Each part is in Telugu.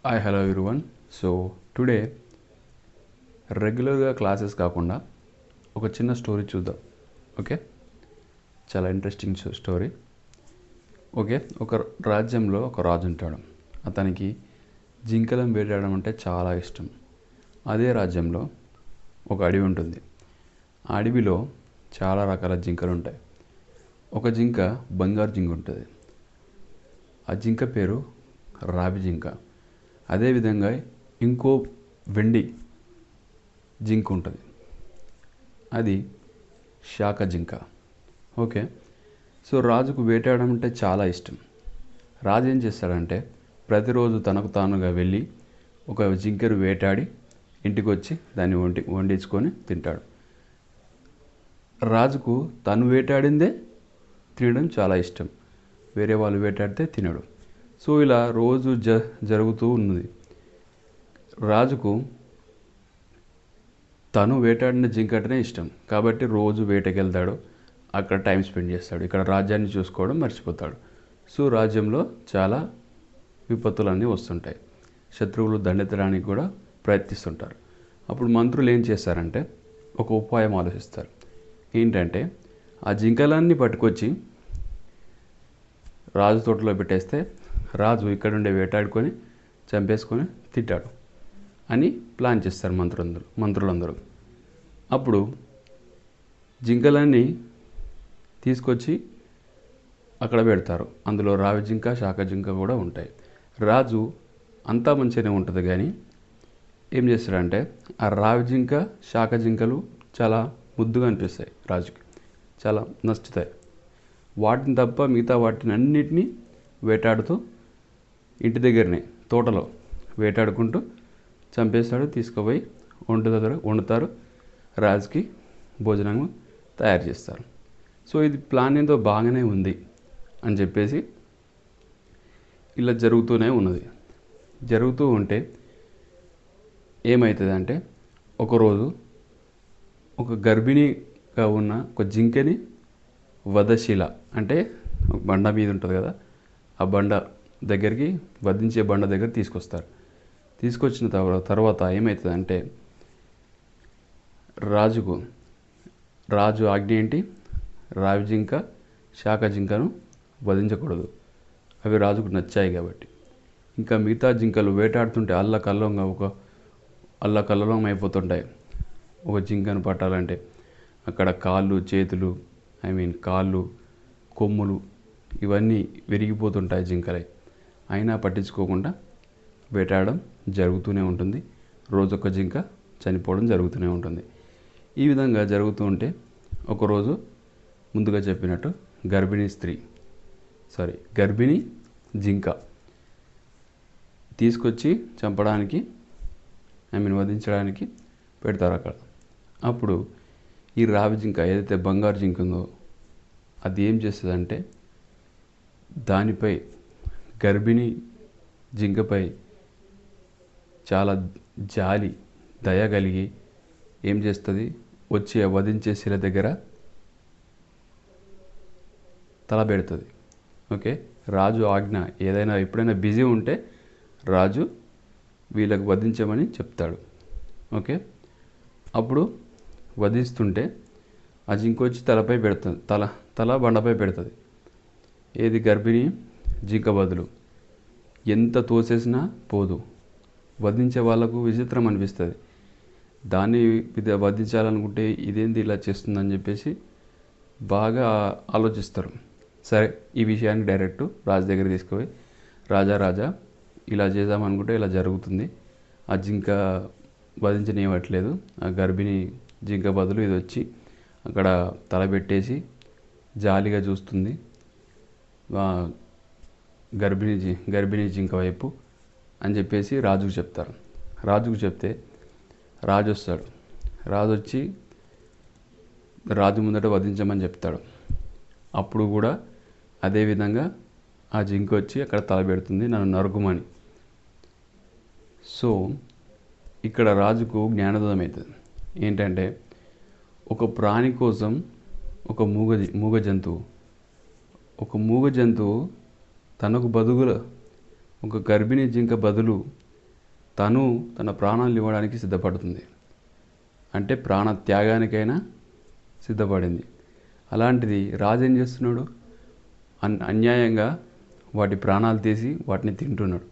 Hi hello everyone. So today రెగ్యులర్గా క్లాసెస్ కాకుండా ఒక చిన్న స్టోరీ చూద్దాం. ఓకే, చాలా ఇంట్రెస్టింగ్ స్టోరీ. ఓకే, ఒక రాజ్యంలో ఒక రాజు ఉంటాడు. అతనికి జింకలను వేటాడడం అంటే చాలా ఇష్టం. అదే రాజ్యంలో ఒక అడవి ఉంటుంది. ఆ అడవిలో చాలా రకాల జింకలు ఉంటాయి. ఒక జింక బంగారు జింక ఉంటుంది. ఆ జింక పేరు రావి జింక. అదేవిధంగా ఇంకో వెండి జింక ఉంటుంది, అది శాఖ జింక. ఓకే, సో రాజుకు వేటాడడం అంటే చాలా ఇష్టం. రాజు ఏం చేస్తాడంటే ప్రతిరోజు తనకు తానుగా వెళ్ళి ఒక జింకను వేటాడి ఇంటికి వచ్చి దాన్ని వండించుకొని తింటాడు. రాజుకు తను వేటాడిందే తినడం చాలా ఇష్టం, వేరే వాళ్ళు వేటాడితే తినడు. సో ఇలా రోజు జరుగుతూ ఉన్నది. రాజుకు తను వేటాడిన జింకటనే ఇష్టం కాబట్టి రోజు వేటకి వెళ్తాడు, అక్కడ టైం స్పెండ్ చేస్తాడు. ఇక్కడ రాజ్యాన్ని చూసుకోవడం మర్చిపోతాడు. సో రాజ్యంలో చాలా విపత్తులన్నీ వస్తుంటాయి, శత్రువులు దండెత్తడానికి కూడా ప్రయత్నిస్తుంటారు. అప్పుడు మంత్రులు ఏం చేస్తారంటే ఒక ఉపాయం ఆలోచిస్తారు. ఏంటంటే ఆ జింకలన్నీ పట్టుకొచ్చి రాజు తోటలో పెట్టేస్తే రాజు ఇక్కడుండే వేటాడుకొని చంపేసుకొని తింటాడు అని ప్లాన్ చేస్తారు మంత్రులందరూ. అప్పుడు జింకలన్నీ తీసుకొచ్చి అక్కడ పెడతారు. అందులో రావి జింక శాఖ జింక కూడా ఉంటాయి. రాజు అంతా మంచిగానే ఉంటుంది, కానీ ఏం చేస్తాడంటే ఆ రావి జింక శాఖ జింకలు చాలా ముద్దుగా అనిపిస్తాయి, రాజుకి చాలా నచ్చుతాయి. వాటిని తప్ప మిగతా వాటిని అన్నిటినీ వేటాడుతూ ఇంటి దగ్గరనే తోటలో వేటాడుకుంటూ చంపేస్తాడు, తీసుకుపోయి వండుతారు, రాజుకి భోజనం తయారు చేస్తారు. సో ఇది ప్లాన్ ఏదో బాగానే ఉంది అని చెప్పేసి ఇలా జరుగుతూనే ఉన్నది. జరుగుతూ ఉంటే ఏమవుతుందంటే ఒకరోజు ఒక గర్భిణిగా ఉన్న ఒక జింకని వధశిల అంటే బండ మీద ఉంటుంది కదా, ఆ బండ దగ్గరికి వధించే బండ దగ్గర తీసుకొస్తారు. తీసుకొచ్చిన తర్వాత ఏమవుతుందంటే రాజు ఆజ్ఞ ఏంటి, రావి జింక శాఖ జింకను వధించకూడదు. అవి రాజుకు నచ్చాయి కాబట్టి. ఇంకా మిగతా జింకలు వేటాడుతుంటే అల్లకల్లోలం అయిపోతుంటాయి. ఒక జింకను పట్టాలంటే అక్కడ కాళ్ళు చేతులు కాళ్ళు కొమ్ములు ఇవన్నీ విరిగిపోతుంటాయి జింకలై. అయినా పట్టించుకోకుండా వేటాడడం జరుగుతూనే ఉంటుంది. రోజొక్క జింక చనిపోవడం జరుగుతూనే ఉంటుంది. ఈ విధంగా జరుగుతూ ఉంటే ఒకరోజు ముందుగా చెప్పినట్టు గర్భిణీ జింక తీసుకొచ్చి చంపడానికి వధించడానికి పెడతారు అక్కడ. అప్పుడు ఈ రావి జింక ఏదైతే బంగారు జింక ఉందో అది ఏం చేస్తుందంటే దానిపై గర్భిణీ జింకపై చాలా జాలి దయ కలిగి ఏం చేస్తుంది, వచ్చి వధించే శిల దగ్గర తల పెడుతుంది. ఓకే, రాజు ఆజ్ఞ ఏదైనా ఎప్పుడైనా బిజీ ఉంటే రాజు వీళ్ళకి వధించమని చెప్తాడు. ఓకే, అప్పుడు వధిస్తుంటే ఆ జింక వచ్చి తలపై పెడుతుంది, తల బండపై పెడుతుంది. ఏది గర్భిణీ జింక బదులు ఎంత తోసేసినా పోదు. వధించే వాళ్ళకు విచిత్రం అనిపిస్తుంది. దాన్ని వధించాలనుకుంటే ఇదేంది ఇలా చేస్తుందని చెప్పేసి బాగా ఆలోచిస్తారు. సరే, ఈ విషయాన్ని డైరెక్ట్ రాజు దగ్గర తీసుకుపోయి రాజా ఇలా చేద్దామనుకుంటే ఇలా జరుగుతుంది, ఆ జింక వధించనివ్వట్లేదు, ఆ గర్భిణీ జింక బదులు ఇది వచ్చి అక్కడ తలబెట్టేసి జాలిగా చూస్తుంది గర్భిణీ జింక వైపు అని చెప్పేసి రాజుకు చెప్తారు. రాజుకు చెప్తే రాజు వస్తాడు. రాజు వచ్చి రాజు ముందట వధించమని చెప్తాడు. అప్పుడు కూడా అదేవిధంగా ఆ జింక వచ్చి అక్కడ తలబెడుతుంది, నన్ను నరుకుమని. సో ఇక్కడ రాజుకు జ్ఞానోదయం అవుతుంది. ఏంటంటే ఒక ప్రాణి కోసం ఒక మూగ జంతువు తనకు బదులుగా ఒక గర్భిణీ జింక బదులు తను తన ప్రాణాలు ఇవ్వడానికి సిద్ధపడుతుంది. అంటే ప్రాణ త్యాగానికైనా సిద్ధపడింది. అలాంటిది రాజు ఏం చేస్తున్నాడు? అన్యాయంగా వాటి ప్రాణాలు తీసి వాటిని తింటున్నాడు.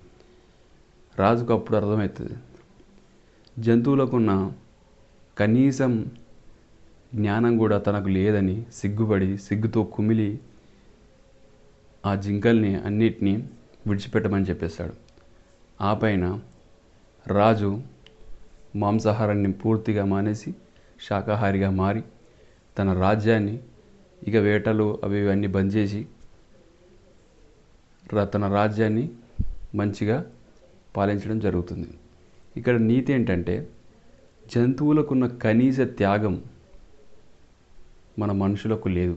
రాజుకు అప్పుడు అర్థమవుతుంది, జంతువులకున్న కనీసం జ్ఞానం కూడా తనకు లేదని సిగ్గుపడి సిగ్గుతో కుమిలి ఆ జింకల్ని అన్నిటినీ విడిచిపెట్టమని చెప్పేశాడు. ఆ పైన రాజు మాంసాహారాన్ని పూర్తిగా మానేసి శాకాహారిగా మారి తన రాజ్యాన్ని ఇక వేటలు అవి ఇవన్నీ బంద్ చేసి తన రాజ్యాన్ని మంచిగా పాలించడం జరుగుతుంది. ఇక్కడ నీతి ఏంటంటే జంతువులకున్న కనీస త్యాగం మన మనుషులకు లేదు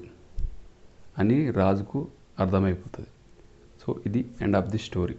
అని రాజుకు అర్థమైపోతుంది. సో ఇది ఎండ్ ఆఫ్ ది స్టోరీ.